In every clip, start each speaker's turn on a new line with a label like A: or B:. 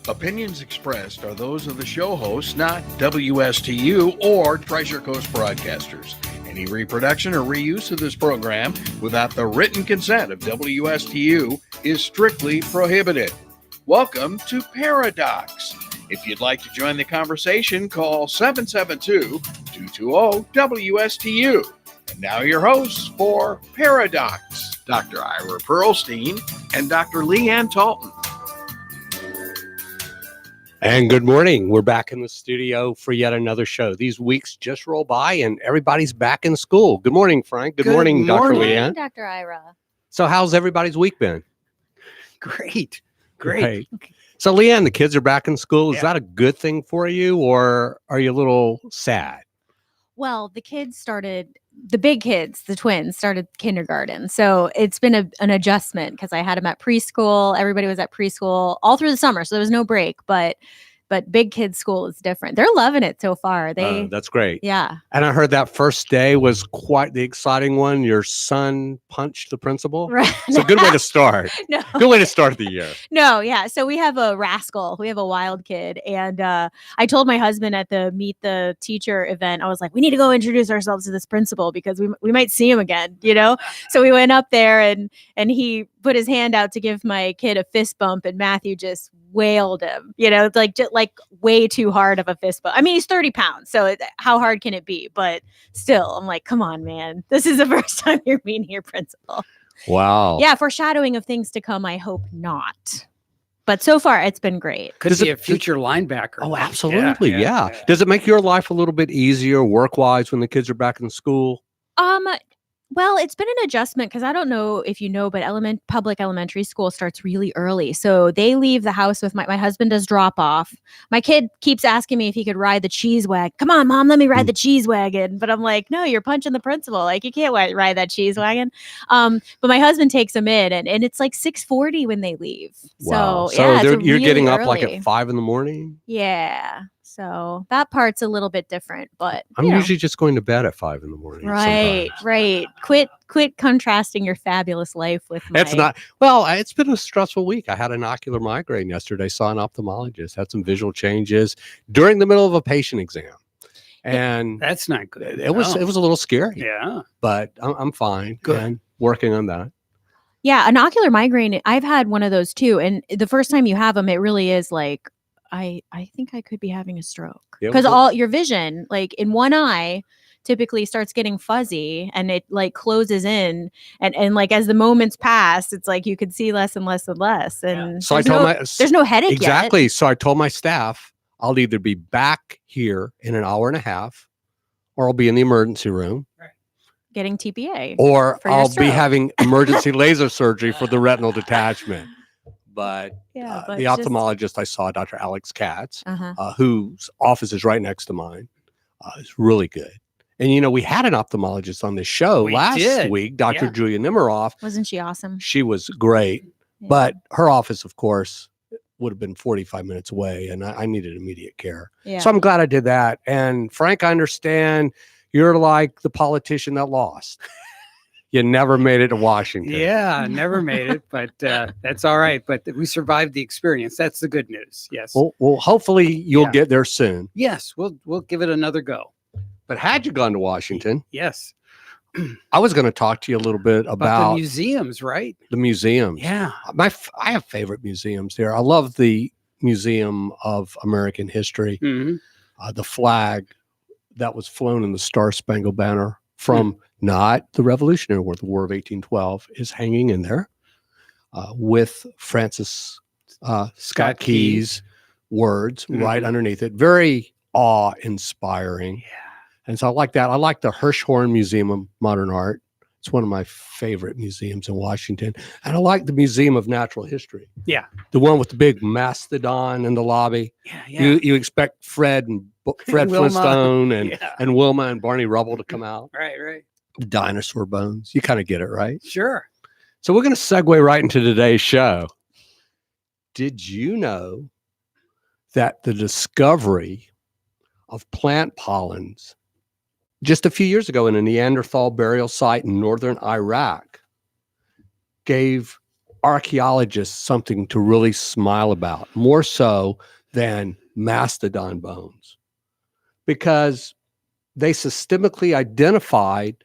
A: Opinions expressed are those of the show hosts, not WSTU or Treasure Coast Broadcasters. Any reproduction or reuse of this program without the written consent of WSTU is strictly prohibited. Welcome to Paradox. If you'd like to join the conversation, call 772-220-WSTU. And now your hosts for Paradox, Dr. Ira Pearlstein and Dr. Leanne Talton.
B: And good morning. We're back in the studio for yet another show. These weeks just roll by and everybody's back in school. Good morning, Frank. Good morning, Dr. Leanne.
C: Dr. Ira.
B: So how's everybody's week been?
D: Great.
B: So Leanne, the kids are back in school. Is that a good thing for you, or are you a little sad?
C: Well, the big kids, the twins, started kindergarten. So it's been an adjustment because I had them at preschool. Everybody was at preschool all through the summer. So there was no break, but big kids school is different. They're loving it so far.
B: That's great.
C: Yeah.
B: And I heard that first day was quite the exciting one. Your son punched the principal.
C: Right.
B: It's a good way to start.
C: No.
B: Good way to start the year.
C: No, yeah. So we have a rascal. We have a wild kid. And I told my husband at the Meet the Teacher event, I was like, we need to go introduce ourselves to this principal because we might see him again, you know? So we went up there and he put his hand out to give my kid a fist bump, and Matthew just wailed him, you know, like way too hard of a fist bump. I mean, he's 30 pounds, so how hard can it be? But still, I'm like, come on, man. This is the first time you're meeting your principal.
B: Wow.
C: Yeah, foreshadowing of things to come, I hope not. But so far, it's been great.
D: Could be a future linebacker.
B: Oh, absolutely. Yeah. Does it make your life a little bit easier work-wise when the kids are back in school?
C: Well, it's been an adjustment because I don't know if you know, but public elementary school starts really early. So they leave the house with my husband does drop off. My kid keeps asking me if he could ride the cheese wagon. Come on, Mom, let me ride the cheese wagon. But I'm like, no, you're punching the principal. Like, you can't ride that cheese wagon. But my husband takes them in, and it's like 6:40 when they leave.
B: Wow.
C: So yeah,
B: you're
C: really
B: getting up
C: early.
B: like at 5 a.m?
C: Yeah. So that part's a little bit different, but
B: I'm usually just going to bed at 5 a.m.
C: Right. Quit contrasting your fabulous life with my...
B: It's been a stressful week. I had an ocular migraine yesterday, saw an ophthalmologist, had some visual changes during the middle of a patient exam. And
D: that's not good.
B: It was a little scary.
D: Yeah.
B: But I'm fine.
D: Good.
B: And working on that.
C: Yeah, an ocular migraine, I've had one of those too. And the first time you have them, it really is like, I think I could be having a stroke. Because all your vision, like in one eye, typically starts getting fuzzy and it like closes in. And like as the moments pass, it's like you could see less and less and less. And
B: so
C: there's no headache
B: exactly.
C: yet.
B: So I told my staff, I'll either be back here in an hour and a half, or I'll be in the emergency room.
D: Right.
C: Getting TPA.
B: Or I'll be having emergency laser surgery for the retinal detachment. But the ophthalmologist I saw, Dr. Alex Katz, whose office is right next to mine, is really good. And, you know, we had an ophthalmologist on this show last week, Dr. Julia Nimeroff.
C: Wasn't she awesome?
B: She was great. Yeah. But her office, of course, would have been 45 minutes away, and I needed immediate care. Yeah. So I'm glad I did that. And, Frank, I understand you're like the politician that lost. You never made it to Washington.
D: Yeah, never made it, but that's all right. But we survived the experience. That's the good news. Yes.
B: Well, hopefully you'll get there soon.
D: Yes, we'll give it another go.
B: But had you gone to Washington?
D: Yes.
B: I was going to talk to you a little bit about
D: the museums, right?
B: The museums.
D: Yeah.
B: I have favorite museums there. I love the Museum of American History. Mm-hmm. The flag that was flown in the Star-Spangled Banner from not the Revolutionary War, the War of 1812, is hanging in there with Francis Scott Key's words right underneath it. Very awe-inspiring.
D: Yeah.
B: And so I like that. I like the Hirshhorn Museum of Modern Art. It's one of my favorite museums in Washington. And I like the Museum of Natural History.
D: Yeah.
B: The one with the big mastodon in the lobby.
D: Yeah.
B: You expect Fred Flintstone and Wilma and Barney Rubble to come out.
D: Right.
B: The dinosaur bones. You kind of get it, right?
D: Sure.
B: So we're going to segue right into today's show. Did you know that the discovery of plant pollens just a few years ago in a Neanderthal burial site in northern Iraq gave archaeologists something to really smile about, more so than mastodon bones, because they systemically identified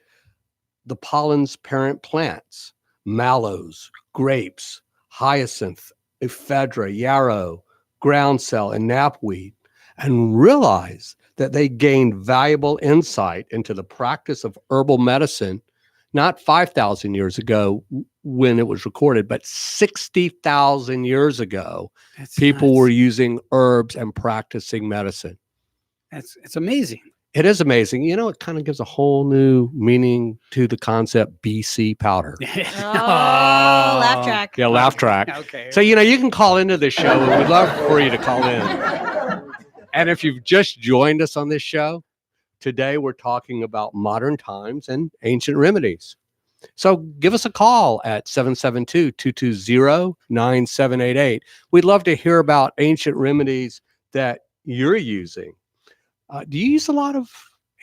B: the pollen's parent plants, mallows, grapes, hyacinth, ephedra, yarrow, groundsel, and knapweed, and realized that they gained valuable insight into the practice of herbal medicine, not 5,000 years ago when it was recorded, but 60,000 years ago.
D: That's
B: People
D: nuts.
B: were using herbs and practicing medicine.
D: It's amazing.
B: It is amazing. You know, it kind of gives a whole new meaning to the concept BC powder.
C: Oh, laugh track.
B: Yeah, laugh track.
D: Okay.
B: So, you know, you can call into this show, and we'd love for you to call in. And if you've just joined us on this show, today we're talking about modern times and ancient remedies. So give us a call at 772-220-9788. We'd love to hear about ancient remedies that you're using. Do you use a lot of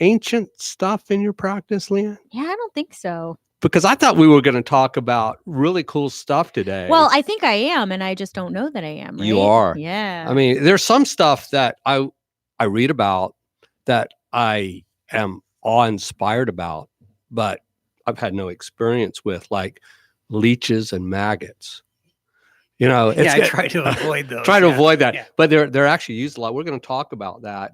B: ancient stuff in your practice, Leanne?
C: Yeah, I don't think so.
B: Because I thought we were going to talk about really cool stuff today.
C: Well, I think I am, and I just don't know that I am. Right?
B: You are.
C: Yeah.
B: I mean, there's some stuff that I read about that I am awe-inspired about, but I've had no experience with, like leeches and maggots. You know,
D: Yeah, I try to avoid those.
B: Try to avoid that.
D: Yeah.
B: But they're actually used a lot. We're going to talk about that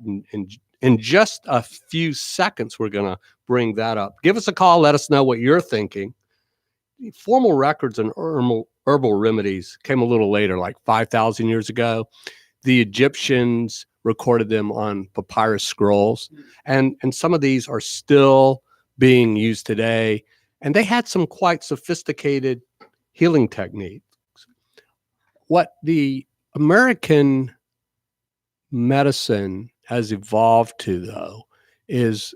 B: in just a few seconds. We're going to bring that up. Give us a call. Let us know what you're thinking. Formal records and herbal remedies came a little later, like 5,000 years ago. The Egyptians recorded them on papyrus scrolls, and some of these are still being used today. And they had some quite sophisticated healing techniques. What the American medicine has evolved to, though, is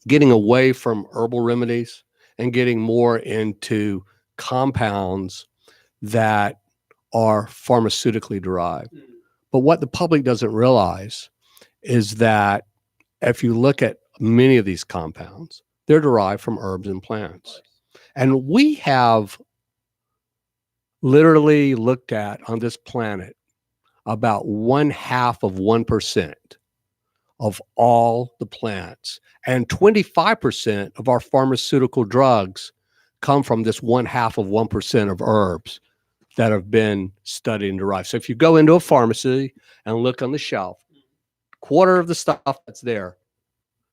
B: getting away from herbal remedies and getting more into compounds that are pharmaceutically derived. But what the public doesn't realize is that if you look at many of these compounds, they're derived from herbs and plants. And we have literally looked at on this planet about 0.5% of all the plants, and 25% of our pharmaceutical drugs come from this 0.5% of herbs that have been studied and derived. So if you go into a pharmacy and look on the shelf, quarter of the stuff that's there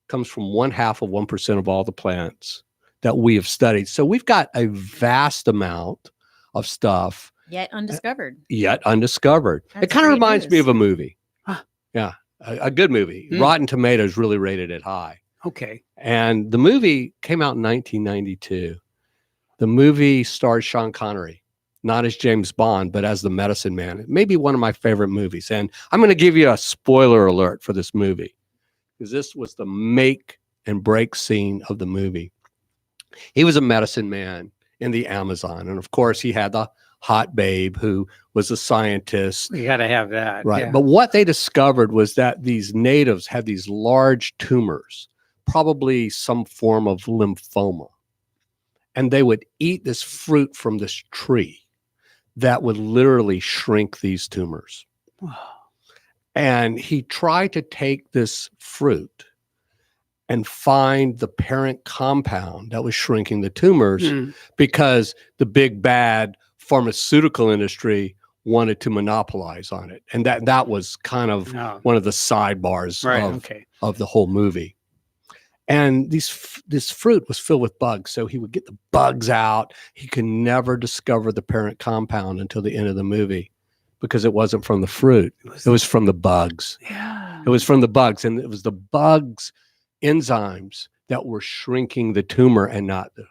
B: comes from 0.5% of all the plants that we have studied. So we've got a vast amount of stuff
C: Yet undiscovered.
B: It kind of
C: great
B: reminds me
C: news.
B: of a movie.
D: Huh.
B: Yeah, a good movie.
D: Hmm.
B: Rotten Tomatoes really rated it high.
D: Okay.
B: And the movie came out in 1992. The movie stars Sean Connery, not as James Bond, but as the medicine man. It may be one of my favorite movies. And I'm going to give you a spoiler alert for this movie, because this was the make and break scene of the movie. He was a medicine man in the Amazon. And of course, he had the hot babe who was a scientist.
D: You got to have that.
B: Right.
D: Yeah.
B: But what they discovered was that these natives had these large tumors, probably some form of lymphoma. And they would eat this fruit from this tree that would literally shrink these tumors.
D: Wow.
B: And he tried to take this fruit and find the parent compound that was shrinking the tumors, because the big bad pharmaceutical industry wanted to monopolize on it. And that was kind of one of the sidebars of the whole movie. And this fruit was filled with bugs. So he would get the bugs out. He could never discover the parent compound until the end of the movie, because it wasn't from the fruit. It was from the bugs.
D: Yeah.
B: It was from the bugs. And it was the bugs' enzymes that were shrinking the tumor and not the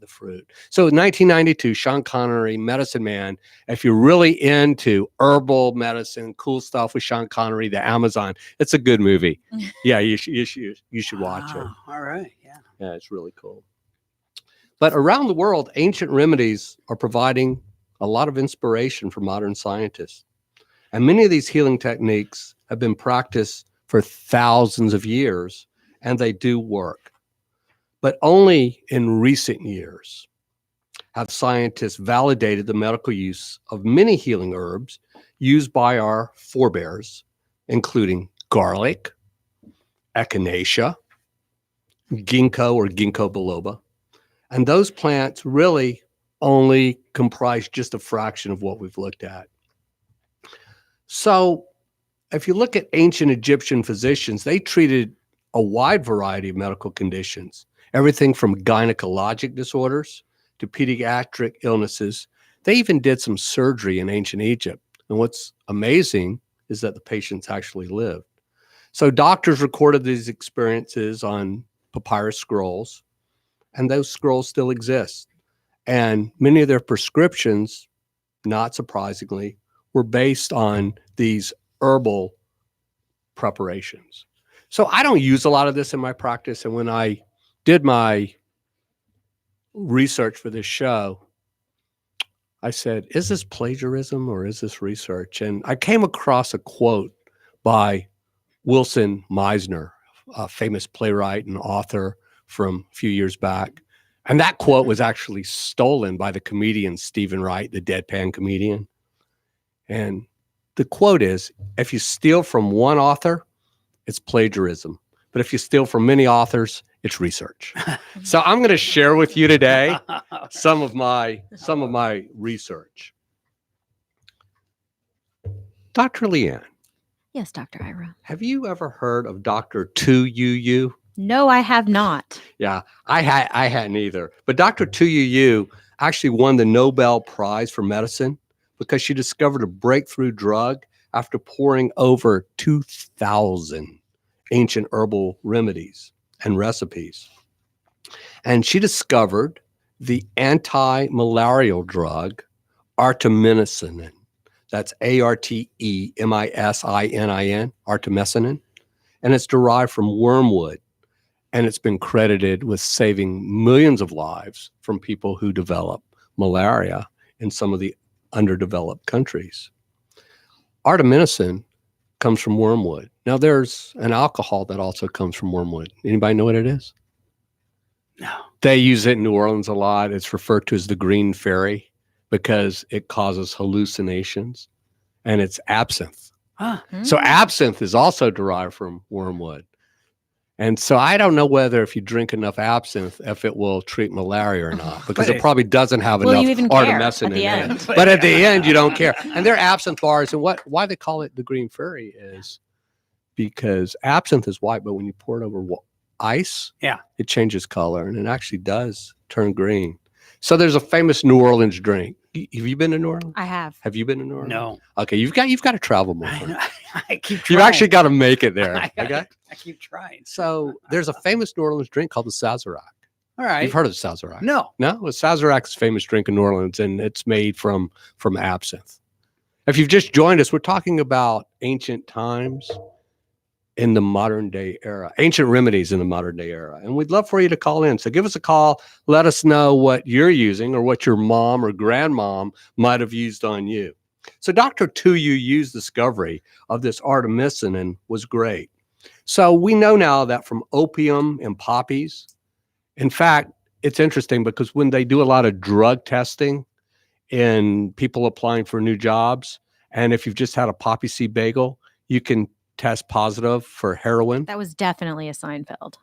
B: fruit. So in 1992, Sean Connery, Medicine Man. If you're really into herbal medicine, cool stuff with Sean Connery, the Amazon, it's a good movie. Yeah, you should watch it.
D: All right. Yeah.
B: Yeah, it's really cool. But around the world, ancient remedies are providing a lot of inspiration for modern scientists. And many of these healing techniques have been practiced for thousands of years, and they do work. But only in recent years have scientists validated the medical use of many healing herbs used by our forebears, including garlic, echinacea, ginkgo or Ginkgo biloba. And those plants really only comprise just a fraction of what we've looked at. So if you look at ancient Egyptian physicians, they treated a wide variety of medical conditions, everything from gynecologic disorders to pediatric illnesses. They even did some surgery in ancient Egypt. And what's amazing is that the patients actually lived. So doctors recorded these experiences on papyrus scrolls, and those scrolls still exist. And many of their prescriptions, not surprisingly, were based on these herbal preparations. So I don't use a lot of this in my practice. And when I did my research for this show, I said, is this plagiarism or is this research? And I came across a quote by Wilson Meisner, a famous playwright and author from a few years back. And that quote was actually stolen by the comedian Stephen Wright, the deadpan comedian. And the quote is, if you steal from one author, it's plagiarism. But if you steal from many authors, it's research. So I'm going to share with you today some of my research. Dr. Leanne.
C: Yes, Dr. Ira.
B: Have you ever heard of Dr. 2UU?
C: No, I have not.
B: Yeah, I hadn't either. But Dr. 2UU actually won the Nobel Prize for Medicine because she discovered a breakthrough drug after pouring over 2,000 ancient herbal remedies and recipes. And she discovered the anti-malarial drug artemisinin. That's artemisinin, artemisinin. And it's derived from wormwood. And it's been credited with saving millions of lives from people who develop malaria in some of the underdeveloped countries. Artemisinin comes from wormwood. Now there's an alcohol that also comes from wormwood. Anybody know what it is?
D: No.
B: They use it in New Orleans a lot. It's referred to as the green fairy because it causes hallucinations, and it's absinthe.
D: Huh.
B: So absinthe is also derived from wormwood. And so I don't know whether if you drink enough absinthe, if it will treat malaria or not, because it probably doesn't have
C: Will
B: enough
C: you even care
B: artemisinin
C: at the
B: in
C: end?
B: it. But at the end, you don't care. And they're absinthe bars. And why they call it the green fairy is because absinthe is white, but when you pour it over ice, it changes color, and it actually does turn green. So there's a famous New Orleans drink. Have you been to New Orleans?
C: I have.
B: Have you been to New Orleans?
D: No.
B: Okay, you've got to travel more.
D: I keep trying.
B: You've actually got to make it there. Okay.
D: I keep trying.
B: So there's a famous New Orleans drink called the Sazerac.
D: All right.
B: You've heard of Sazerac?
D: No.
B: No? Well, Sazerac is a famous drink in New Orleans, and it's made from absinthe. If you've just joined us, we're talking about ancient times in the modern day era, ancient remedies in the modern day era. And we'd love for you to call in. So give us a call. Let us know what you're using or what your mom or grandmom might have used on you. So Dr. 2UU's discovery of this artemisinin was great. So we know now that from opium and poppies, in fact, it's interesting because when they do a lot of drug testing in people applying for new jobs, and if you've just had a poppy seed bagel, you can test positive for heroin.
C: That was definitely a Seinfeld.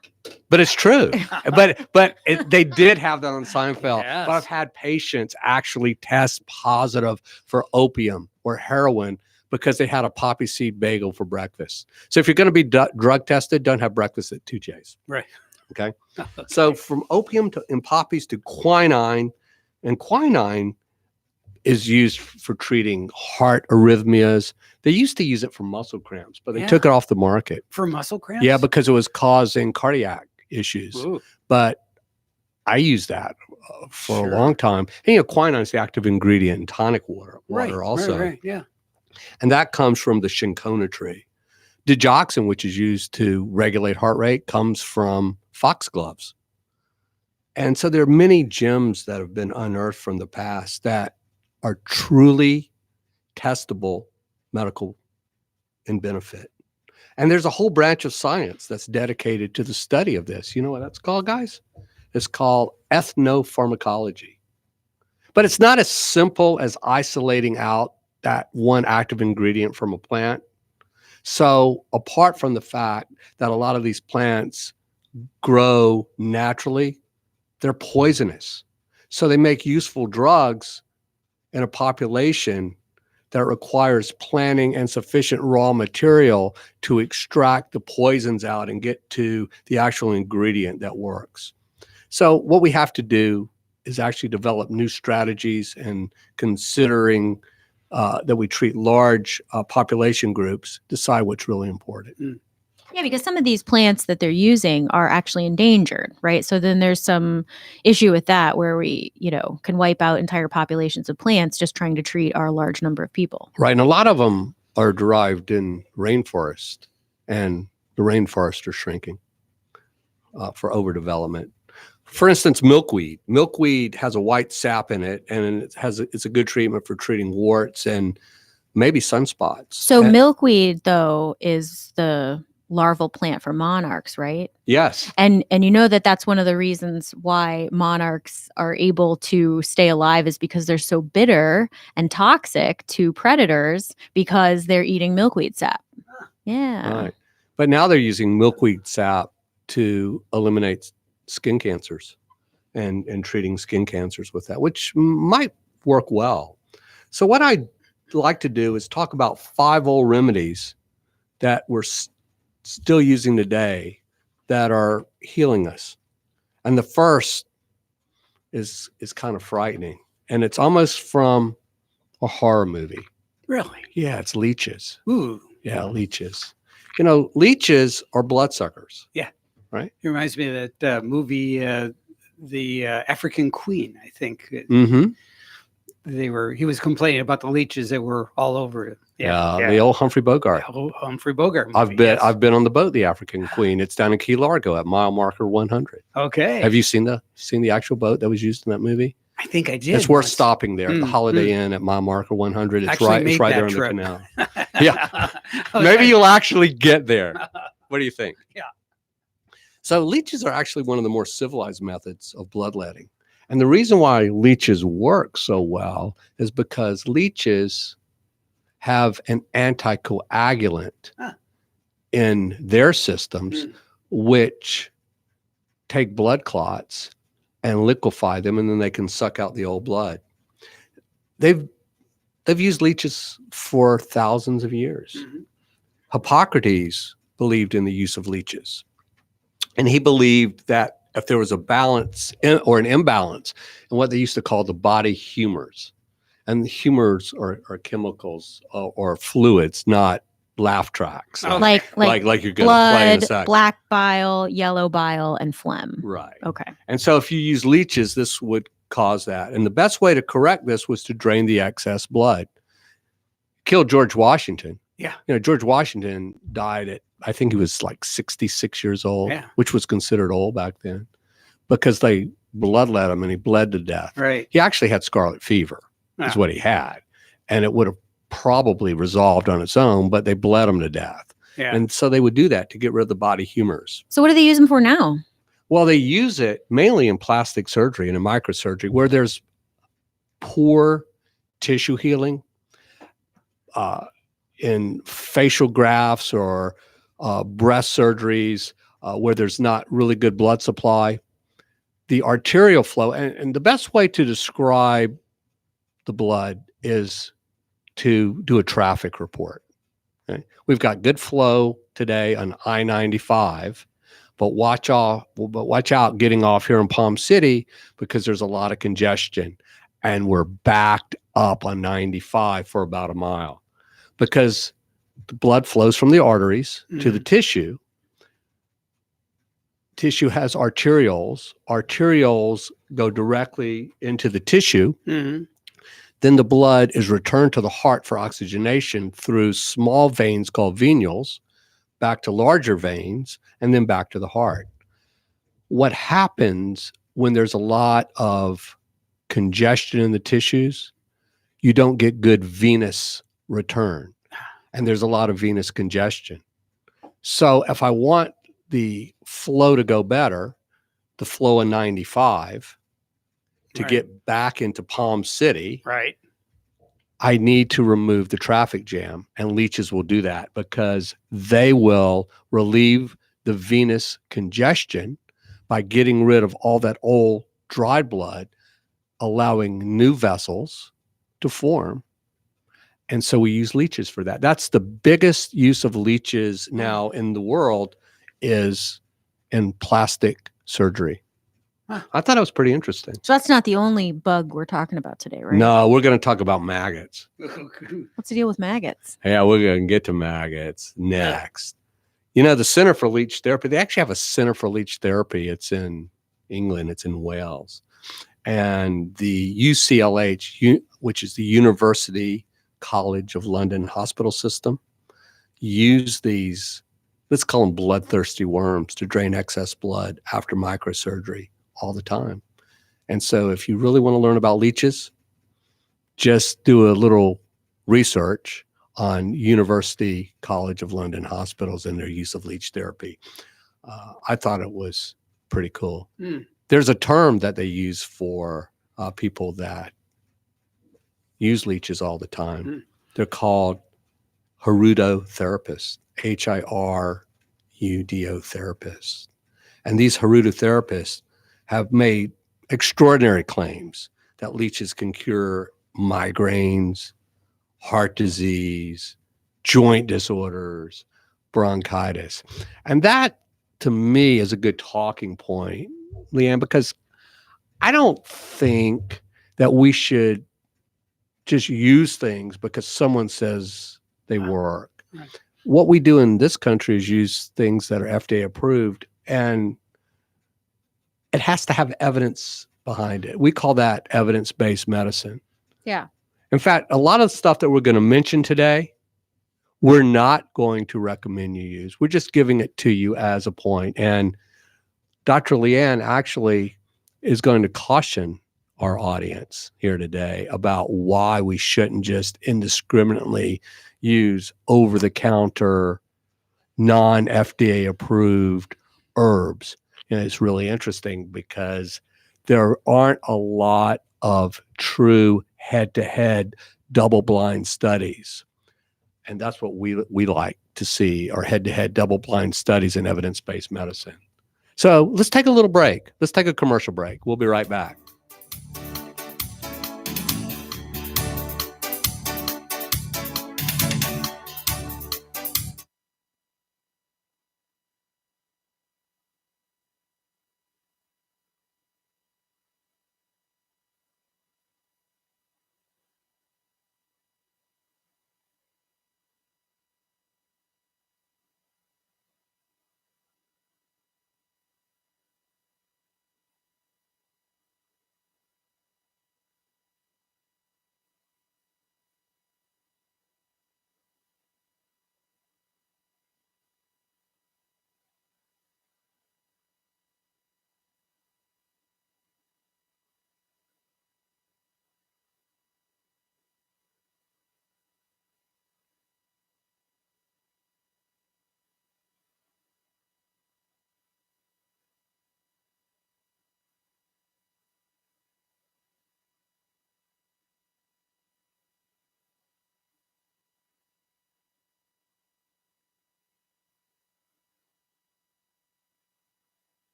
B: But it's true. They did have that on Seinfeld.
D: Yes.
B: But I've had patients actually test positive for opium or heroin because they had a poppy seed bagel for breakfast. So if you're going to be drug tested, don't have breakfast at 2J's.
D: Right.
B: Okay. So from opium and poppies to quinine, and quinine is used for treating heart arrhythmias. They used to use it for muscle cramps, but they took it off the market.
D: For muscle cramps?
B: Yeah, because it was causing cardiac issues.
D: Ooh.
B: But I used that for a long time. And, quinine is the active ingredient in tonic water also.
D: Right, yeah.
B: And that comes from the cinchona tree. Digoxin, which is used to regulate heart rate, comes from foxgloves. And so there are many gems that have been unearthed from the past that are truly testable medical in benefit. And there's a whole branch of science that's dedicated to the study of this. You know what that's called, guys? It's called ethnopharmacology. But it's not as simple as isolating out that one active ingredient from a plant. So apart from the fact that a lot of these plants grow naturally, they're poisonous. So they make useful drugs in a population that requires planting and sufficient raw material to extract the poisons out and get to the actual ingredient that works. So what we have to do is actually develop new strategies, and considering that we treat large population groups, decide what's really important.
C: Yeah, because some of these plants that they're using are actually endangered, right? So then there's some issue with that where we, can wipe out entire populations of plants just trying to treat our large number of people.
B: Right. And a lot of them are derived in rainforest, and the rainforests are shrinking for overdevelopment. For instance, milkweed. Milkweed has a white sap in it, and it's a good treatment for treating warts and maybe sunspots.
C: So milkweed, though, is the larval plant for monarchs, right?
B: Yes.
C: And you know that's one of the reasons why monarchs are able to stay alive is because they're so bitter and toxic to predators because they're eating milkweed sap. Yeah.
B: Right. But now they're using milkweed sap to eliminate skin cancers and treating skin cancers with that, which might work well. So what I'd like to do is talk about 5 old remedies that we're still using today that are healing us. And the first is kind of frightening, and it's almost from a horror movie.
D: Really?
B: Yeah, it's leeches.
D: Ooh.
B: Yeah, leeches. Leeches are bloodsuckers.
D: Yeah.
B: Right?
D: It reminds me of that movie, The African Queen, I think.
B: Mm-hmm.
D: He was complaining about the leeches that were all over it.
B: Yeah. The old Humphrey Bogart.
D: Humphrey Bogart movie,
B: I've been on the boat, the African Queen. It's down in Key Largo at mile marker 100.
D: Okay.
B: Have you seen the actual boat that was used in that movie?
D: I think I did.
B: It's worth stopping there. The Holiday Inn at mile marker 100. It's right there in the canal. Yeah. Maybe you'll actually get there. What do you think?
D: Yeah.
B: So leeches are actually one of the more civilized methods of bloodletting. And the reason why leeches work so well is because leeches have an anticoagulant in their systems, which take blood clots and liquefy them, and then they can suck out the old blood. They've used leeches for thousands of years. Mm-hmm. Hippocrates believed in the use of leeches, and he believed that if there was a balance or an imbalance in what they used to call the body humors, and the humors are chemicals or fluids, not laugh tracks.
C: Oh. Like
B: you're going to play in a sec.
C: Black bile, yellow bile, and phlegm.
B: Right.
C: Okay.
B: And so if you use leeches, this would cause that. And the best way to correct this was to drain the excess blood. Killed George Washington.
D: Yeah.
B: George Washington died at, I think he was like 66 years old, which was considered old back then, because they bloodlet him and he bled to death.
D: Right.
B: He actually had scarlet fever, is what he had. And it would have probably resolved on its own, but they bled him to death. Yeah. And so they would do that to get rid of the body humors.
C: So what do they use them for now?
B: Well, they use it mainly in plastic surgery and in microsurgery where there's poor tissue healing, in facial grafts or breast surgeries where there's not really good blood supply. The arterial flow, and the best way to describe the blood is to do a traffic report. Okay? We've got good flow today on I-95, but watch out getting off here in Palm City because there's a lot of congestion, and we're backed up on 95 for about a mile because the blood flows from the arteries to the tissue. Tissue has arterioles. Arterioles go directly into the tissue. Mm-hmm. Then the blood is returned to the heart for oxygenation through small veins called venules, back to larger veins, and then back to the heart. What happens when there's a lot of congestion in the tissues, you don't get good venous return, and there's a lot of venous congestion. So if I want the flow to go better, the flow in 95, to
D: Right.
B: get back into Palm City,
D: Right.
B: I need to remove the traffic jam, and leeches will do that because they will relieve the venous congestion by getting rid of all that old dried blood, allowing new vessels to form. And so we use leeches for that. That's the biggest use of leeches now in the world, is in plastic surgery.
D: Huh.
B: I thought it was pretty interesting.
C: So that's not the only bug we're talking about today, right?
B: No, we're going to talk about maggots.
C: What's the deal with maggots?
B: Yeah, we're going to get to maggots next. You know, the Center for Leech Therapy, they actually have a Center for Leech Therapy. It's in England, it's in Wales. And the UCLH, which is the University College of London Hospital System, use these, let's call them bloodthirsty worms, to drain excess blood after microsurgery all the time. And so if you really want to learn about leeches, just do a little research on University College of London hospitals and their use of leech therapy. I thought it was pretty cool. There's a term that they use for people that use leeches all the time. They're called hirudotherapists, Hirudo therapists. And these hirudotherapists have made extraordinary claims that leeches can cure migraines, heart disease, joint disorders, bronchitis. And that, to me, is a good talking point, Leanne, because I don't think that we should just use things because someone says they work.
D: Right.
B: What we do in this country is use things that are FDA approved, and it has to have evidence behind it. We call that evidence-based medicine.
C: Yeah.
B: In fact, a lot of the stuff that we're going to mention today, we're not going to recommend you use. We're just giving it to you as a point. And Dr. Leanne actually is going to caution our audience here today about why we shouldn't just indiscriminately use over-the-counter, non-FDA approved herbs. And it's really interesting because there aren't a lot of true head-to-head double-blind studies. And that's what we like to see, are head-to-head double-blind studies in evidence-based medicine. So let's take a little break. Let's take a commercial break. We'll be right back.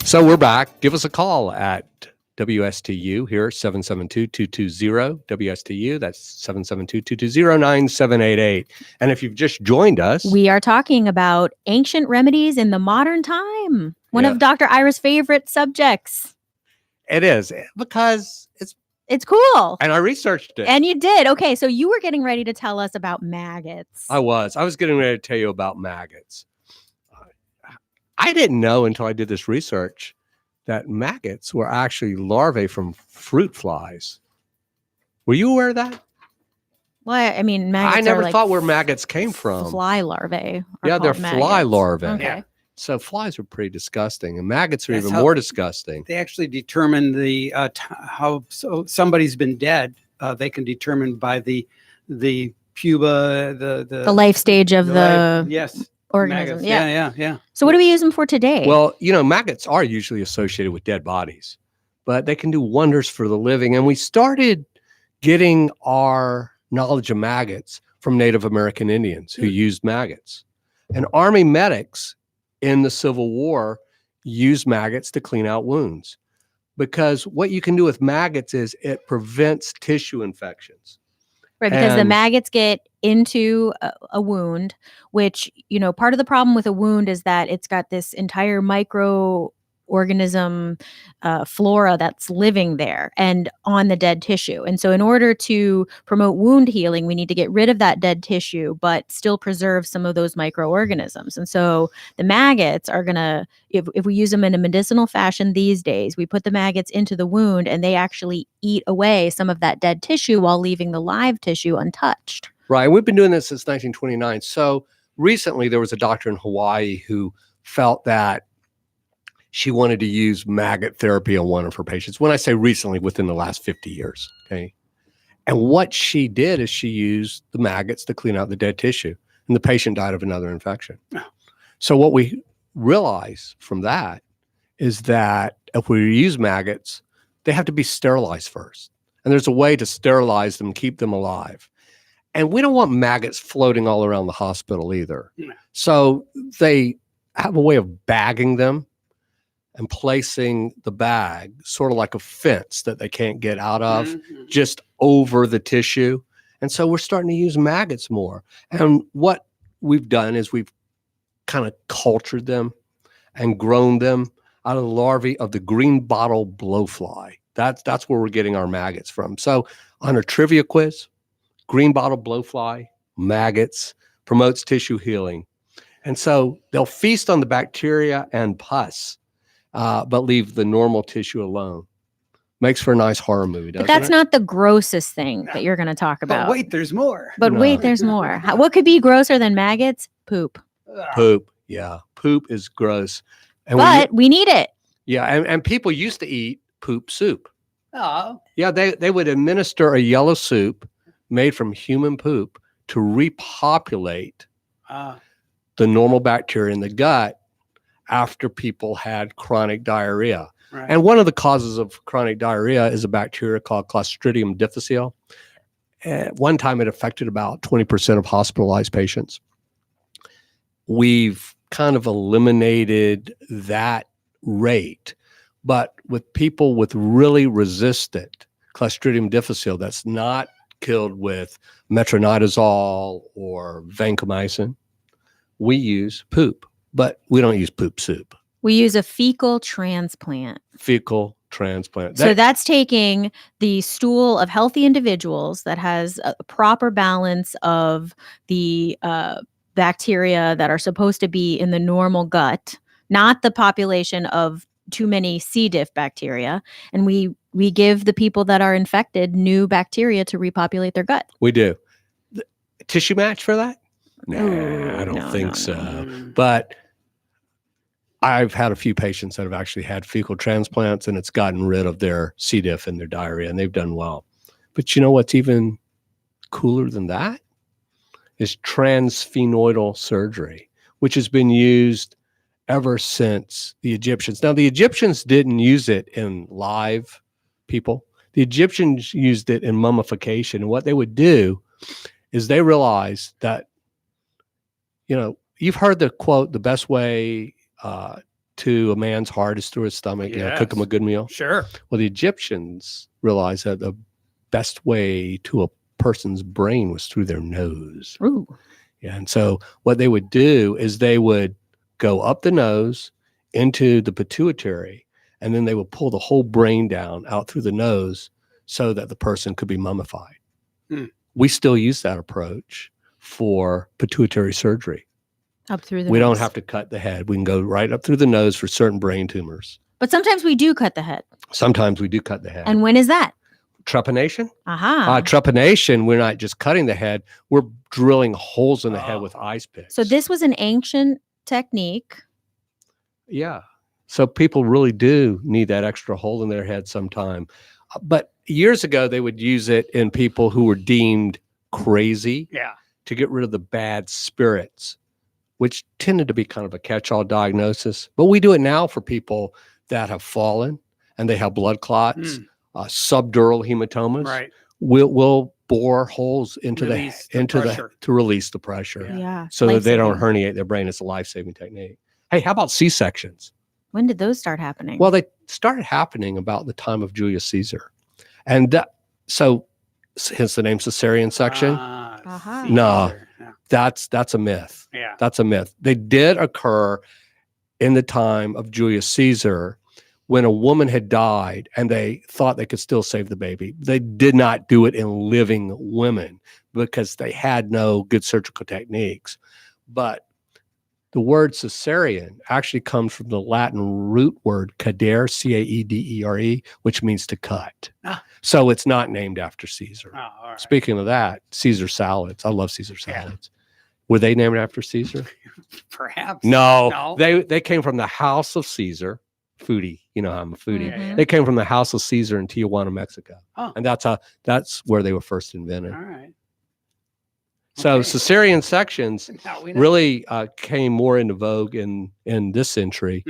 B: So we're back. Give us a call at WSTU here, 772-220 WSTU. That's 772-220-9788. And if you've just joined us,
C: We are talking about ancient remedies in the modern time. One
B: Yeah.
C: of Dr. Ira's favorite subjects.
B: it is because
C: It's cool.
B: and I researched it.
C: And you did. Okay, so you were getting ready to tell us about maggots.
B: I was getting ready to tell you about maggots. I didn't know until I did this research that maggots were actually larvae from fruit flies. Were you aware of that?
C: Well, I mean, maggots
B: I never
C: are like
B: thought where maggots came from.
C: fly larvae.
B: Yeah, they're fly larvae.
C: Okay.
D: Yeah.
B: So flies are pretty disgusting, and maggots are
D: That's
B: even
D: how-
B: more disgusting.
D: They actually determine the how somebody's been dead they can determine by the puba,
C: the life stage of the
D: yes,
C: organism.
D: maggots.
C: Yeah.
D: Yeah.
C: So what do we use them for today?
B: Well, maggots are usually associated with dead bodies, but they can do wonders for the living. And we started getting our knowledge of maggots from Native American Indians who used maggots. And Army medics in the Civil War used maggots to clean out wounds, because what you can do with maggots is it prevents tissue infections.
C: Right, because the
B: And-
C: maggots get into a wound, which, part of the problem with a wound is that it's got this entire microorganism flora that's living there and on the dead tissue. And so in order to promote wound healing, we need to get rid of that dead tissue, but still preserve some of those microorganisms. And so the maggots are going to, if we use them in a medicinal fashion these days, we put the maggots into the wound and they actually eat away some of that dead tissue while leaving the live tissue untouched.
B: Right. We've been doing this since 1929. So recently there was a doctor in Hawaii who felt that she wanted to use maggot therapy on one of her patients. When I say recently, within the last 50 years. Okay. And what she did is she used the maggots to clean out the dead tissue, and the patient died of another infection.
D: Oh.
B: So what we realize from that is that if we use maggots, they have to be sterilized first. And there's a way to sterilize them, keep them alive. And we don't want maggots floating all around the hospital either.
D: Yeah.
B: So they have a way of bagging them and placing the bag sort of like a fence that they can't get out of,
D: Mhm.
B: just over the tissue. And so we're starting to use maggots more. And what we've done is we've kind of cultured them and grown them out of the larvae of the green bottle blowfly. That's where we're getting our maggots from. So on a trivia quiz, green bottle blowfly, maggots, promotes tissue healing. And so they'll feast on the bacteria and pus, but leave the normal tissue alone. Makes for a nice horror movie, doesn't
C: But that's
B: it?
C: not the grossest thing that you're going to talk about.
D: But wait, there's more.
C: But
B: No.
C: wait, there's more. What could be grosser than maggots? Poop.
B: Poop. Yeah. Poop is gross. And
C: But we need it.
B: and people used to eat poop soup.
D: Oh,
B: Yeah, they would administer a yellow soup made from human poop to repopulate the normal bacteria in the gut after people had chronic diarrhea.
D: right.
B: And one of the causes of chronic diarrhea is a bacteria called Clostridium difficile. At one time, it affected about 20% of hospitalized patients. We've kind of eliminated that rate, but with people with really resistant Clostridium difficile that's not killed with metronidazole or vancomycin, we use poop, but we don't use poop soup.
C: We use a fecal transplant.
B: Fecal transplant.
C: So that's taking the stool of healthy individuals that has a proper balance of the bacteria that are supposed to be in the normal gut, not the population of too many C. diff bacteria. And we give the people that are infected new bacteria to repopulate their gut.
B: We do. Tissue match for that? Nah,
C: Ooh,
B: I don't
C: no,
B: think
C: no,
B: so.
D: Mm.
B: But I've had a few patients that have actually had fecal transplants, and it's gotten rid of their C. diff and their diarrhea, and they've done well. But you know what's even cooler than that? Is transsphenoidal surgery, which has been used ever since the Egyptians. Now, the Egyptians didn't use it in live people. The Egyptians used it in mummification. And what they would do is they realized that, you've heard the quote, the best way to a man's heart is through his stomach, cook him a
D: Yes.
B: good meal.
D: Sure.
B: Well, the Egyptians realized that the best way to a person's brain was through their nose.
C: Ooh.
B: Yeah, and so what they would do is they would go up the nose into the pituitary, and then they would pull the whole brain down out through the nose so that the person could be mummified.
D: Hmm.
B: We still use that approach for pituitary surgery.
C: Up through the
B: We don't
C: nose.
B: have to cut the head. We can go right up through the nose for certain brain tumors.
C: But sometimes we do cut the head.
B: Sometimes we do cut the head.
C: And when is that?
B: Trepanation?
C: Aha.
B: Trepanation, we're not just cutting the head, we're drilling holes in the head
D: Oh.
B: with ice picks.
C: So this was an ancient technique.
B: Yeah. So people really do need that extra hole in their head sometime. But years ago, they would use it in people who were deemed crazy
D: Yeah.
B: to get rid of the bad spirits, which tended to be kind of a catch-all diagnosis. But we do it now for people that have fallen and they have blood clots, subdural hematomas.
D: Right.
B: We'll bore holes into
D: Release
B: the
D: pressure.
B: to release the pressure,
C: Yeah.
B: so that they don't
C: Life-saving.
B: herniate their brain. It's a life-saving technique. Hey, how about C-sections?
C: When did those start happening?
B: Well, they started happening about the time of Julius Caesar, and so hence the name cesarean section.
C: Uh-huh.
B: No.
D: Caesar. Yeah.
B: That's a myth.
D: Yeah.
B: That's a myth. They did occur in the time of Julius Caesar when a woman had died and they thought they could still save the baby. They did not do it in living women because they had no good surgical techniques. But the word cesarean actually comes from the Latin root word cadere, C-A-E-D-E-R-E, which means to cut.
D: Ah.
B: So it's not named after Caesar.
D: Oh, all right.
B: Speaking of that, Caesar salads. I love Caesar
D: Yeah.
B: salads. Were they named after Caesar?
D: Perhaps.
B: No. They came from the house of Caesar. Foodie. You know, I'm a foodie.
D: Yeah, yeah.
B: They came from the house of Caesar in Tijuana, Mexico.
D: Oh.
B: And that's where they were first invented.
D: All right.
B: So
D: Okay.
B: cesarean sections
D: Now we know.
B: really came more into vogue in this century.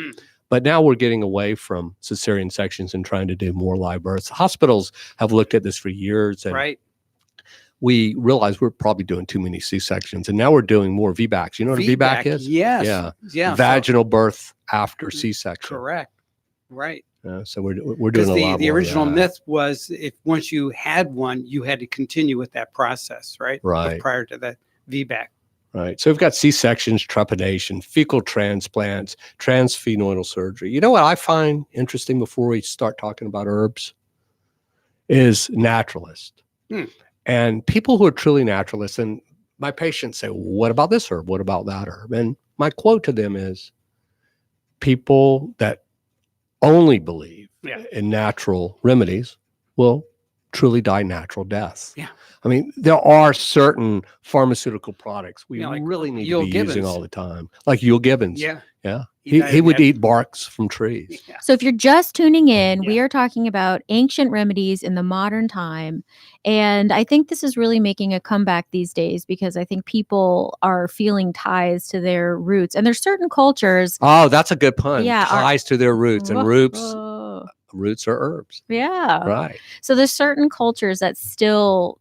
B: But now we're getting away from cesarean sections and trying to do more live births. Hospitals have looked at this for years, and
D: Right.
B: we realized we're probably doing too many C-sections, and now we're doing more VBACs. You know what a VBAC is?
D: Yes.
B: Yeah.
D: Yeah.
B: Vaginal birth after C-section.
D: Correct. Right.
B: So we're doing a
D: Because
B: lot
D: the
B: more of
D: original
B: that.
D: myth was if once you had one, you had to continue with that process, right?
B: Right.
D: Prior to that VBAC.
B: Right. So we've got C-sections, trepidation, fecal transplants, transphenoidal surgery. You know what I find interesting before we start talking about herbs is naturalists. And people who are truly naturalists, and my patients say, what about this herb? What about that herb? And my quote to them is, people that only believe in natural remedies will truly die natural deaths.
D: Yeah.
B: I mean, there are certain pharmaceutical products we
D: like
B: really need
D: Yule
B: to be using
D: Gibbons.
B: all the time, like Yule Gibbons.
D: Yeah.
B: Yeah.
D: He
B: He would
D: had-
B: eat barks from trees.
D: Yeah.
C: So if you're just tuning in,
D: Yeah.
C: we are talking about ancient remedies in the modern time. And I think this is really making a comeback these days because I think people are feeling ties to their roots. And there's certain cultures.
B: Oh, that's a good pun.
C: Yeah,
B: Ties to their roots, and roots are herbs.
C: Yeah.
B: Right.
C: So there's certain cultures that still,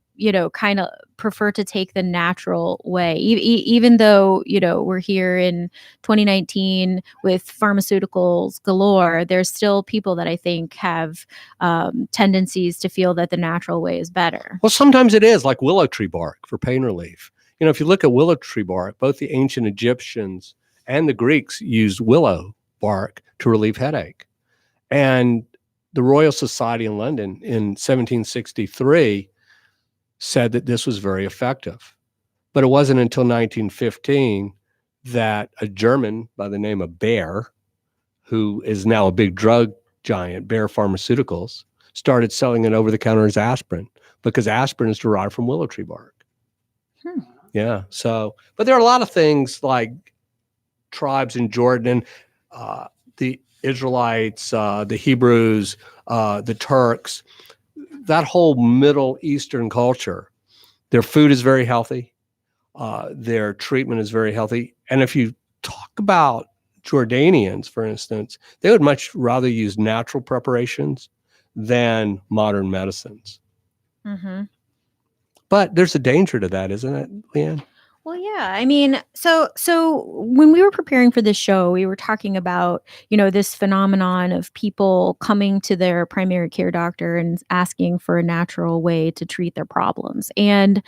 C: kind of prefer to take the natural way, even though, we're here in 2019 with pharmaceuticals galore. There's still people that I think have tendencies to feel that the natural way is better.
B: Well, sometimes it is, like willow tree bark for pain relief. If you look at willow tree bark, both the ancient Egyptians and the Greeks used willow bark to relieve headache. And the Royal Society in London in 1763 said that this was very effective. But it wasn't until 1915 that a German by the name of Bayer, who is now a big drug giant, Bayer Pharmaceuticals, started selling it over the counter as aspirin, because aspirin is derived from willow tree bark. Yeah. So, but there are a lot of things like tribes in Jordan, the Israelites, the Hebrews, the Turks, that whole Middle Eastern culture. Their food is very healthy. Their treatment is very healthy. And if you talk about Jordanians, for instance, they would much rather use natural preparations than modern medicines.
C: Mm-hmm.
B: But there's a danger to that, isn't it, Leanne?
C: Well, yeah. I mean, so when we were preparing for this show, we were talking about, this phenomenon of people coming to their primary care doctor and asking for a natural way to treat their problems. And,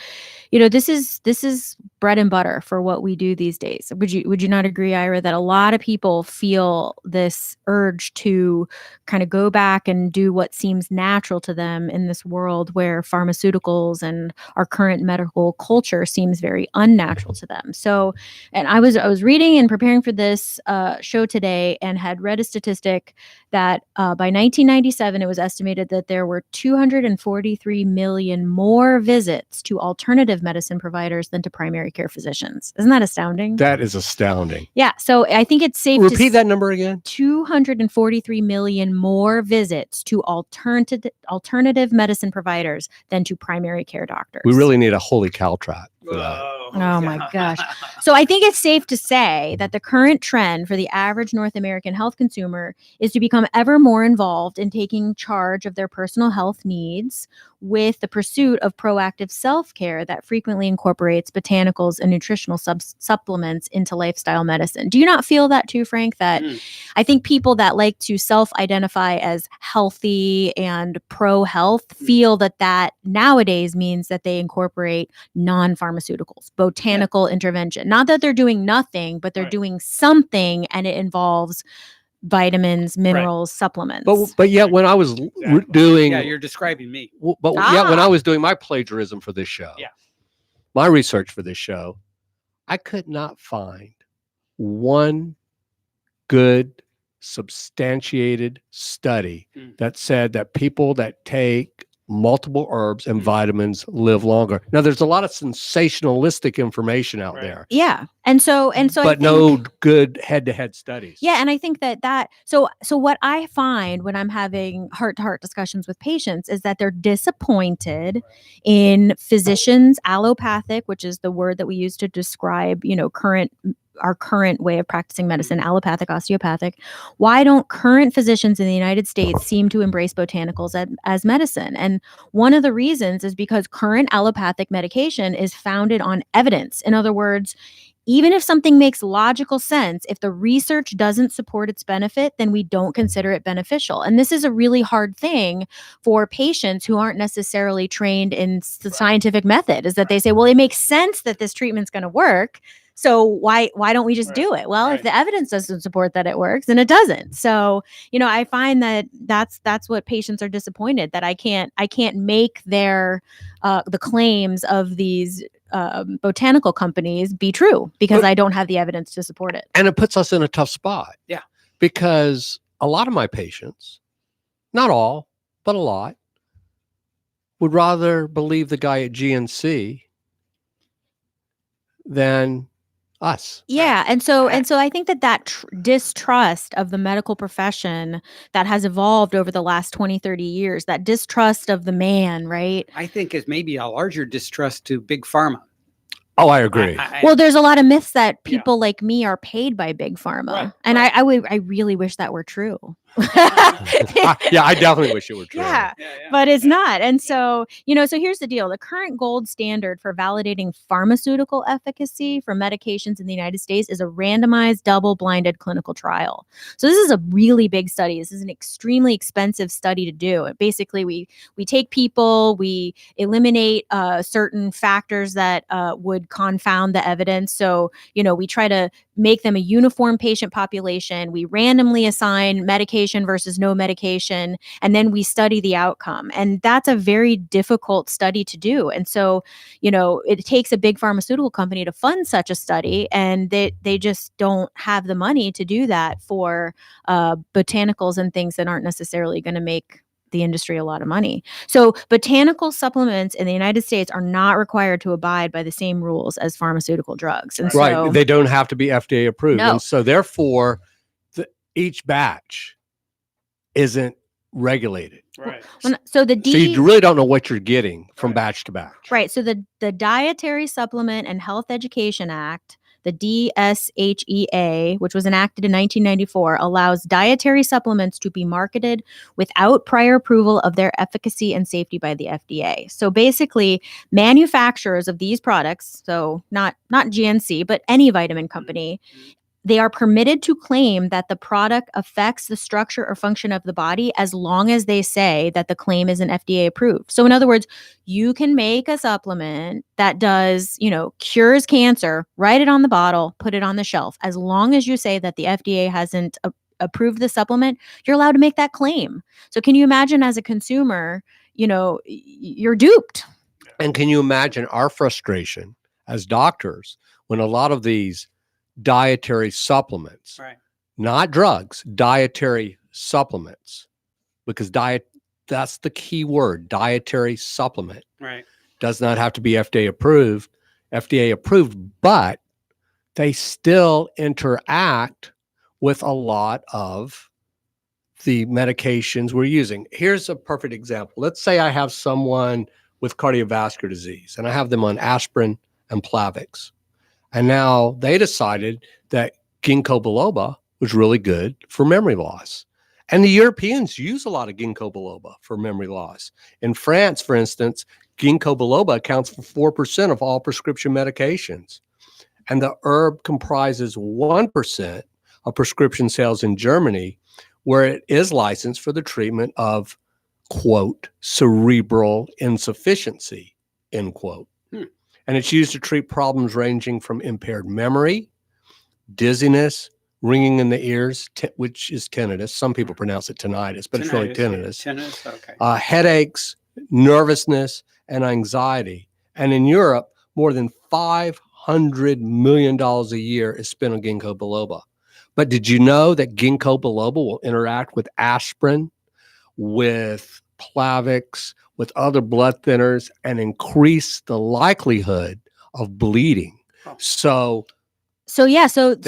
C: this is bread and butter for what we do these days. Would you not agree, Ira, that a lot of people feel this urge to kind of go back and do what seems natural to them in this world where pharmaceuticals and our current medical culture seems very unnatural? natural to them. So, and I was reading and preparing for this show today, and had read a statistic that by 1997, it was estimated that there were 243 million more visits to alternative medicine providers than to primary care physicians. Isn't that astounding?
B: That is astounding.
C: Yeah. So I think it's safe
B: Repeat
C: to
B: that number again.
C: 243 million more visits to alternative medicine providers than to primary care doctors.
B: We really need a holy caltrat for that.
C: Oh my gosh. So I think it's safe to say that the current trend for the average North American health consumer is to become ever more involved in taking charge of their personal health needs, with the pursuit of proactive self-care that frequently incorporates botanicals and nutritional supplements into lifestyle medicine. Do you not feel that too, Frank? That I think people that like to self-identify as healthy and pro-health feel that nowadays means that they incorporate non-pharmaceuticals, botanical intervention. Not that they're doing nothing, but they're doing something, and it involves vitamins, minerals, supplements.
B: But yet when I was doing,
D: yeah, you're describing me.
B: But yet when I was doing my plagiarism for this show, my research for this show, I could not find one good substantiated study that said that people that take multiple herbs and vitamins live longer. Now, there's a lot of sensationalistic information out there.
C: Yeah. And so
B: but no good head-to-head studies.
C: Yeah. And I think so what I find when I'm having heart-to-heart discussions with patients is that they're disappointed in physicians, allopathic, which is the word that we use to describe, our current way of practicing medicine, allopathic, osteopathic. Why don't current physicians in the United States seem to embrace botanicals as medicine? And one of the reasons is because current allopathic medication is founded on evidence. In other words, even if something makes logical sense, if the research doesn't support its benefit, then we don't consider it beneficial. And this is a really hard thing for patients who aren't necessarily trained in the scientific method, is that they say, well, it makes sense that this treatment's going to work. So why don't we just do it? Well, if the evidence doesn't support that it works, then it doesn't. So, I find that's what patients are disappointed, that I can't make their the claims of these botanical companies be true because I don't have the evidence to support it.
B: And it puts us in a tough spot.
D: Yeah.
B: Because a lot of my patients, not all, but a lot, would rather believe the guy at GNC than us.
C: Yeah. And so I think that distrust of the medical profession that has evolved over the last 20, 30 years, that distrust of the man, right?
D: I think is maybe a larger distrust to big pharma.
B: Oh, I agree.
C: Well, there's a lot of myths that people like me are paid by big pharma. And I really wish that were true.
B: I definitely wish it were true.
C: Yeah, but it's not. And so, so here's the deal. The current gold standard for validating pharmaceutical efficacy for medications in the United States is a randomized double-blinded clinical trial. So this is a really big study. This is an extremely expensive study to do. Basically, we take people, we eliminate certain factors that would confound the evidence. So, we try to make them a uniform patient population. We randomly assign medication versus no medication, and then we study the outcome. And that's a very difficult study to do. And so, it takes a big pharmaceutical company to fund such a study, and they just don't have the money to do that for botanicals and things that aren't necessarily going to make the industry a lot of money. So botanical supplements in the United States are not required to abide by the same rules as pharmaceutical drugs. And so,
B: they don't have to be FDA approved.
C: No.
B: And so therefore, each batch isn't regulated.
D: Right.
C: So
B: you really don't know what you're getting from batch to batch.
C: Right. So the Dietary Supplement and Health Education Act, the DSHEA, which was enacted in 1994, allows dietary supplements to be marketed without prior approval of their efficacy and safety by the FDA. So basically, manufacturers of these products, so not GNC, but any vitamin company, they are permitted to claim that the product affects the structure or function of the body as long as they say that the claim isn't FDA approved. So in other words, you can make a supplement that does, cures cancer, write it on the bottle, put it on the shelf. As long as you say that the FDA hasn't approved the supplement, you're allowed to make that claim. So can you imagine as a consumer, you're duped.
B: And can you imagine our frustration as doctors when a lot of these dietary supplements,
D: Right.
B: not drugs, dietary supplements, because that's the key word, dietary supplement,
D: Right.
B: does not have to be FDA approved, but they still interact with a lot of the medications we're using. Here's a perfect example. Let's say I have someone with cardiovascular disease and I have them on aspirin and Plavix. And now they decided that Ginkgo biloba was really good for memory loss. And the Europeans use a lot of Ginkgo biloba for memory loss. In France, for instance, Ginkgo biloba accounts for 4% of all prescription medications. And the herb comprises 1% of prescription sales in Germany, where it is licensed for the treatment of, quote, cerebral insufficiency, end quote. And it's used to treat problems ranging from impaired memory, dizziness, ringing in the ears, which is tinnitus. Some people pronounce it tinnitus, but it's really tinnitus.
D: Tinnitus, okay.
B: Headaches, nervousness, and anxiety. And in Europe, more than $500 million a year is spent on Ginkgo biloba. But did you know that Ginkgo biloba will interact with aspirin, with Plavix, with other blood thinners, and increase the likelihood of bleeding? So they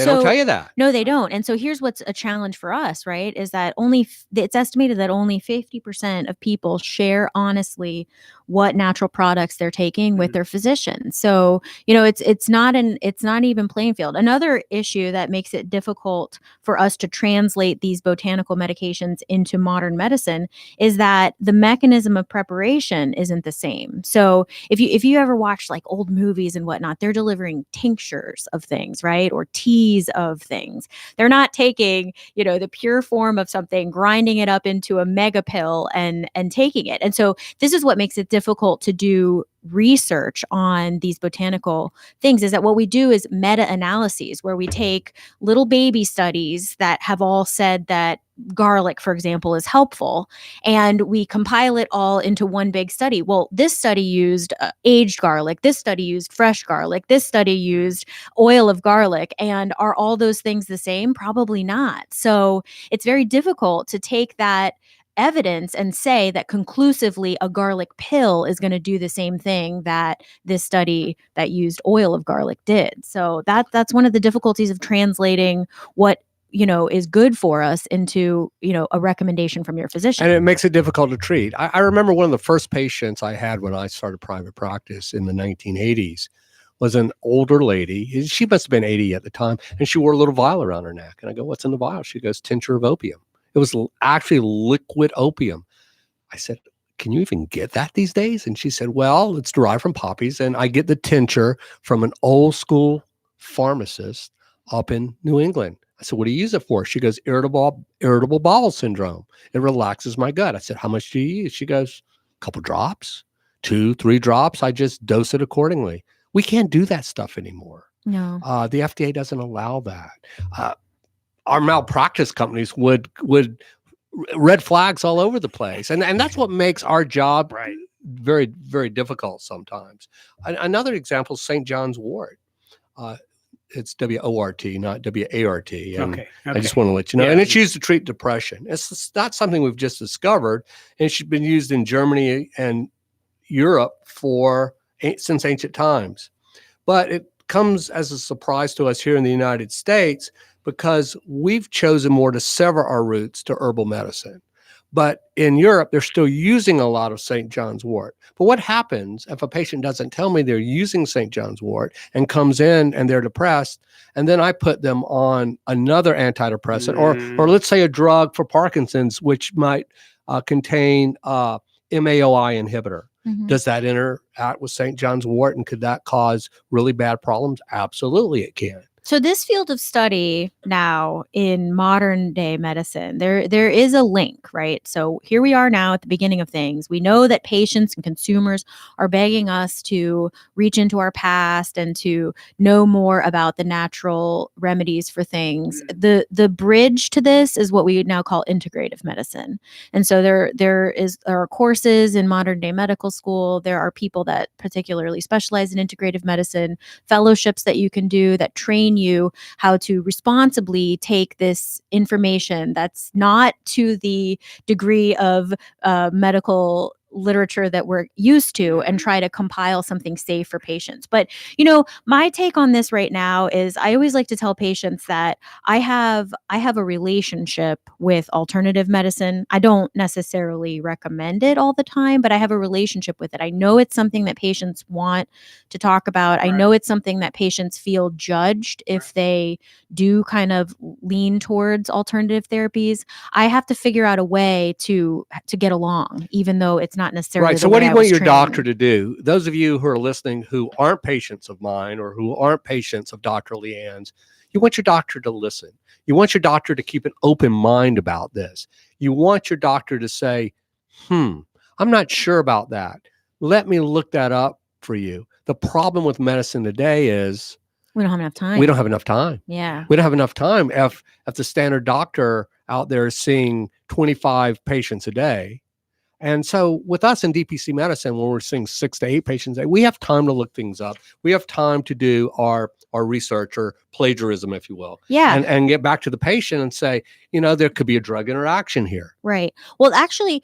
B: don't tell you that.
C: No, they don't. And so here's what's a challenge for us, right? Is that it's estimated that only 50% of people share honestly what natural products they're taking with their physician. So, it's not even playing field. Another issue that makes it difficult for us to translate these botanical medications into modern medicine is that the mechanism of preparation isn't the same. So if you ever watch like old movies and whatnot, they're delivering tinctures of things, right? Or teas of things. They're not taking, the pure form of something, grinding it up into a mega pill and taking it. And so this is what makes it difficult to do research on these botanical things, is that what we do is meta-analyses where we take little baby studies that have all said that garlic, for example, is helpful, and we compile it all into one big study. Well, this study used aged garlic, this study used fresh garlic, this study used oil of garlic, and are all those things the same? Probably not. So it's very difficult to take that evidence and say that conclusively a garlic pill is going to do the same thing that this study that used oil of garlic did. So that's one of the difficulties of translating what is good for us into a recommendation from your physician.
B: And it makes it difficult to treat. I remember one of the first patients I had when I started private practice in the 1980s was an older lady. She must have been 80 at the time, and she wore a little vial around her neck. And I go, "What's in the vial?" She goes, "Tincture of opium." It was actually liquid opium. I said, "Can you even get that these days?" And she said, "Well, it's derived from poppies, and I get the tincture from an old school pharmacist up in New England." I said, "What do you use it for?" She goes, irritable bowel syndrome. It relaxes my gut. I said, "How much do you use?" She goes, "A couple drops, 2-3 drops. I just dose it accordingly." We can't do that stuff anymore.
C: No.
B: The FDA doesn't allow that. Our malpractice companies would red flags all over the place. And that's what makes our job very, very difficult sometimes. Another example is St. John's wort. It's W-O-R-T, not W-A-R-T. And I just want to let you know. Yeah. And it's used to treat depression. It's not something we've just discovered. And it's been used in Germany and Europe since ancient times. But it comes as a surprise to us here in the United States because we've chosen more to sever our roots to herbal medicine. But in Europe, they're still using a lot of St. John's wort. But what happens if a patient doesn't tell me they're using St. John's wort and comes in and they're depressed, and then I put them on another antidepressant or let's say a drug for Parkinson's, which might contain MAOI inhibitor. Mm-hmm. Does that interact with St. John's wort, and could that cause really bad problems? Absolutely, it can.
C: So this field of study now in modern day medicine, there is a link, right? So here we are now at the beginning of things. We know that patients and consumers are begging us to reach into our past and to know more about the natural remedies for things. The bridge to this is what we now call integrative medicine. And so there are courses in modern day medical school. There are people that particularly specialize in integrative medicine, fellowships that you can do that train you how to responsibly take this information that's not to the degree of medical literature that we're used to and try to compile something safe for patients. But, my take on this right now is I always like to tell patients that I have a relationship with alternative medicine. I don't necessarily recommend it all the time, but I have a relationship with it. I know it's something that patients want to talk about. I know it's something that patients feel judged if they do kind of lean towards alternative therapies. I have to figure out a way to get along, even though it's not necessarily
B: Right. So
C: the
B: what
C: way
B: do
C: I
B: you want
C: was
B: your
C: trained.
B: doctor to do? Those of you who are listening who aren't patients of mine or who aren't patients of Dr. Leanne's, you want your doctor to listen. You want your doctor to keep an open mind about this. You want your doctor to say, I'm not sure about that. Let me look that up for you. The problem with medicine today is
C: We don't have enough time.
B: we don't have enough time.
C: Yeah.
B: We don't have enough time. If the standard doctor out there is seeing 25 patients a day. And so with us in DPC medicine, when we're seeing 6 to 8 patients a day, we have time to look things up. We have time to do our research or plagiarism, if you will.
C: Yeah.
B: And get back to the patient and say, there could be a drug interaction here.
C: Right. Well, actually,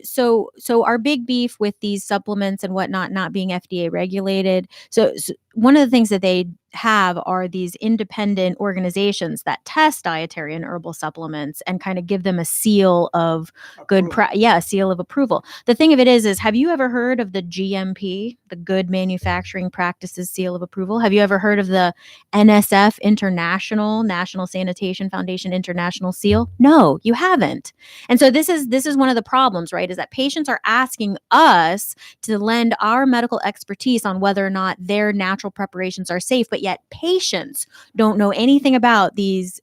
C: so our big beef with these supplements and whatnot not being FDA regulated. So one of the things that they have are these independent organizations that test dietary and herbal supplements and kind of give them a seal of a seal of approval. The thing of it is have you ever heard of the GMP, the Good Manufacturing Practices Seal of Approval? Have you ever heard of the NSF International, National Sanitation Foundation International Seal? No, you haven't. And so this is one of the problems, right? Is that patients are asking us to lend our medical expertise on whether or not their natural preparations are safe, but yet patients don't know anything about these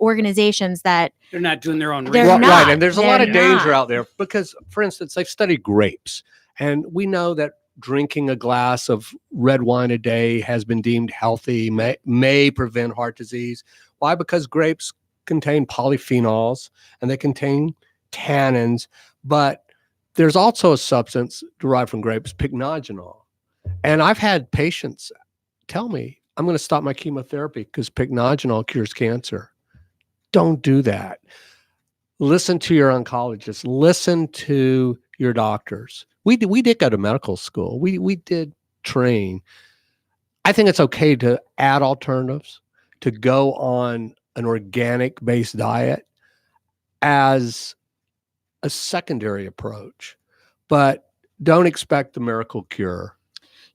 C: organizations that
D: They're not doing their own
C: They're
D: research.
C: not.
B: Right. And there's a lot of
C: They're
B: danger
C: not.
B: out there because, for instance, they've studied grapes. And we know that drinking a glass of red wine a day has been deemed healthy, may prevent heart disease. Why? Because grapes contain polyphenols and they contain tannins, but there's also a substance derived from grapes, pycnogenol. And I've had patients tell me, I'm going to stop my chemotherapy because pycnogenol cures cancer. Don't do that. Listen to your oncologist. Listen to your doctors. We did go to medical school. We did train. I think it's okay to add alternatives, to go on an organic-based diet as a secondary approach, but don't expect the miracle cure.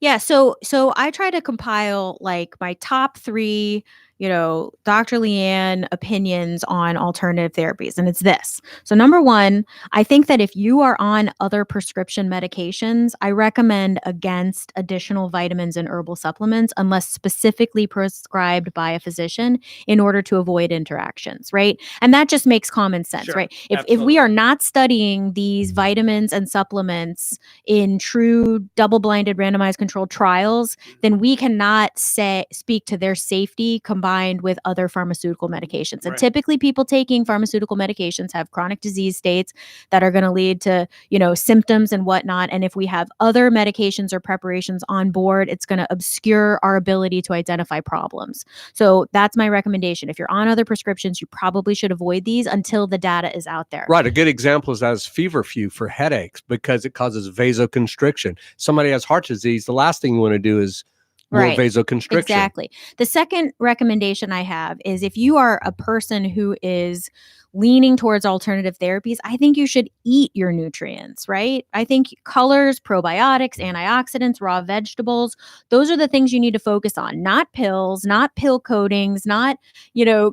C: Yeah, so I try to compile like my top 3, Dr. Leanne opinions on alternative therapies, and it's this. So number 1, I think that if you are on other prescription medications, I recommend against additional vitamins and herbal supplements unless specifically prescribed by a physician in order to avoid interactions, right? And that just makes common sense,
D: Sure,
C: right? If we are not studying these vitamins and supplements in true double-blinded randomized controlled trials, then we cannot speak to their safety combined with other pharmaceutical medications. And
D: Right.
C: typically people taking pharmaceutical medications have chronic disease states that are going to lead to, symptoms and whatnot. And if we have other medications or preparations on board, it's going to obscure our ability to identify problems. So that's my recommendation. If you're on other prescriptions, you probably should avoid these until the data is out there.
B: Right. A good example is that feverfew for headaches because it causes vasoconstriction. Somebody has heart disease. The last thing you want to do is more
C: Right.
B: vasoconstriction.
C: Exactly. The second recommendation I have is if you are a person who is leaning towards alternative therapies, I think you should eat your nutrients, right? I think colors, probiotics, antioxidants, raw vegetables, those are the things you need to focus on, not pills, not pill coatings, not,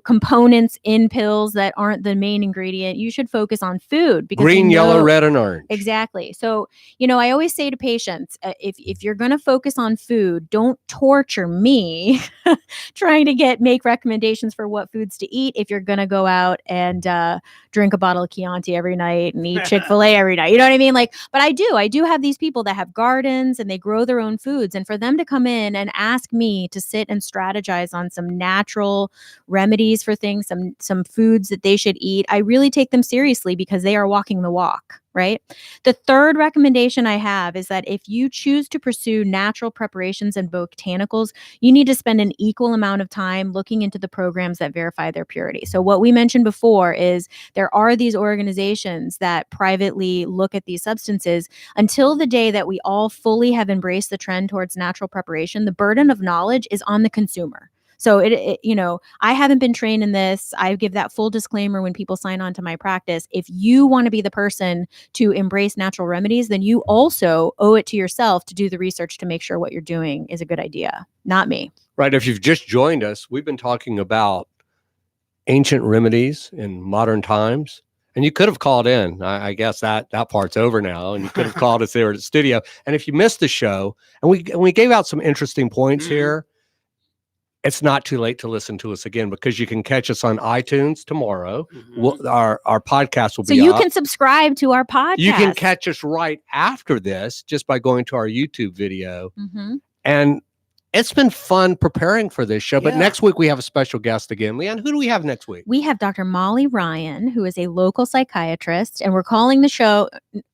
C: components in pills that aren't the main ingredient. You should focus on food because
B: Green, yellow, red, and orange.
C: Exactly. So, I always say to patients, if you're going to focus on food, don't torture me trying to make recommendations for what foods to eat if you're going to go out and drink a bottle of Chianti every night and eat Chick-fil-A every night. You know what I mean? But I do have these people that have gardens and they grow their own foods. And for them to come in and ask me to sit and strategize on some natural remedies for things, some foods that they should eat, I really take them seriously because they are walking the walk. Right. The third recommendation I have is that if you choose to pursue natural preparations and botanicals, you need to spend an equal amount of time looking into the programs that verify their purity. So what we mentioned before is there are these organizations that privately look at these substances. Until the day that we all fully have embraced the trend towards natural preparation, the burden of knowledge is on the consumer. So I haven't been trained in this. I give that full disclaimer when people sign on to my practice. If you want to be the person to embrace natural remedies, then you also owe it to yourself to do the research to make sure what you're doing is a good idea, not me.
B: Right. If you've just joined us, we've been talking about ancient remedies in modern times. And you could have called in. I guess that part's over now. And you could have called us there at the studio. And if you missed the show, and we gave out some interesting points here, it's not too late to listen to us again because you can catch us on iTunes tomorrow. Our podcast will be up.
C: So you can subscribe to our podcast.
B: You can catch us right after this just by going to our YouTube video. And it's been fun preparing for this show. But next week we have a special guest again. Leanne, who do we have next week?
C: We have Dr. Molly Ryan, who is a local psychiatrist. And we're calling the show,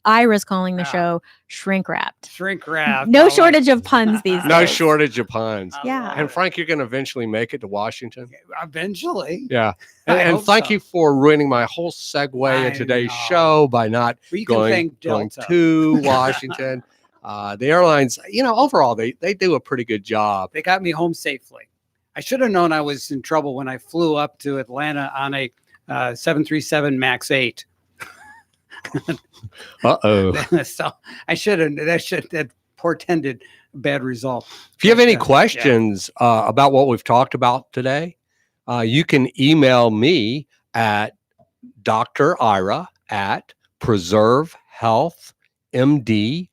C: Ira's calling the show, Shrink Wrapped.
D: Shrink Wrapped.
C: No shortage of puns these days.
B: No shortage of puns.
C: Yeah.
B: And Frank, you're going to eventually make it to Washington?
D: Eventually.
B: Yeah. And thank you for ruining my whole segue in today's show by not going to Washington. The airlines, overall, they do a pretty good job.
D: They got me home safely. I should have known I was in trouble when I flew up to Atlanta on a 737 MAX 8.
B: Uh-oh.
D: So I should have, that portended a bad result.
B: If you have any questions about what we've talked about today, you can email me at Dr. Ira at preservehealthmd.com.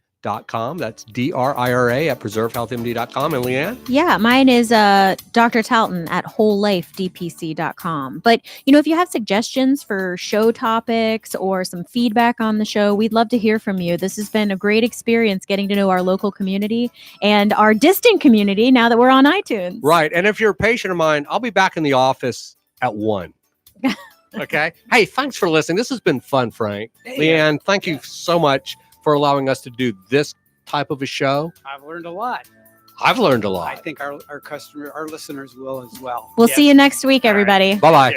B: That's DRIRA at preservehealthmd.com. And Leanne?
C: Yeah, mine is Dr. Talton at wholelifedpc.com. But, if you have suggestions for show topics or some feedback on the show, we'd love to hear from you. This has been a great experience getting to know our local community and our distant community now that we're on iTunes.
B: Right. And if you're a patient of mine, I'll be back in the office at 1. Okay. Hey, thanks for listening. This has been fun, Frank. Leanne, thank you so much for allowing us to do this type of a show.
D: I've learned a lot.
B: I've learned a lot.
D: I think our listeners will as well.
C: We'll see you next week, everybody.
B: Bye-bye.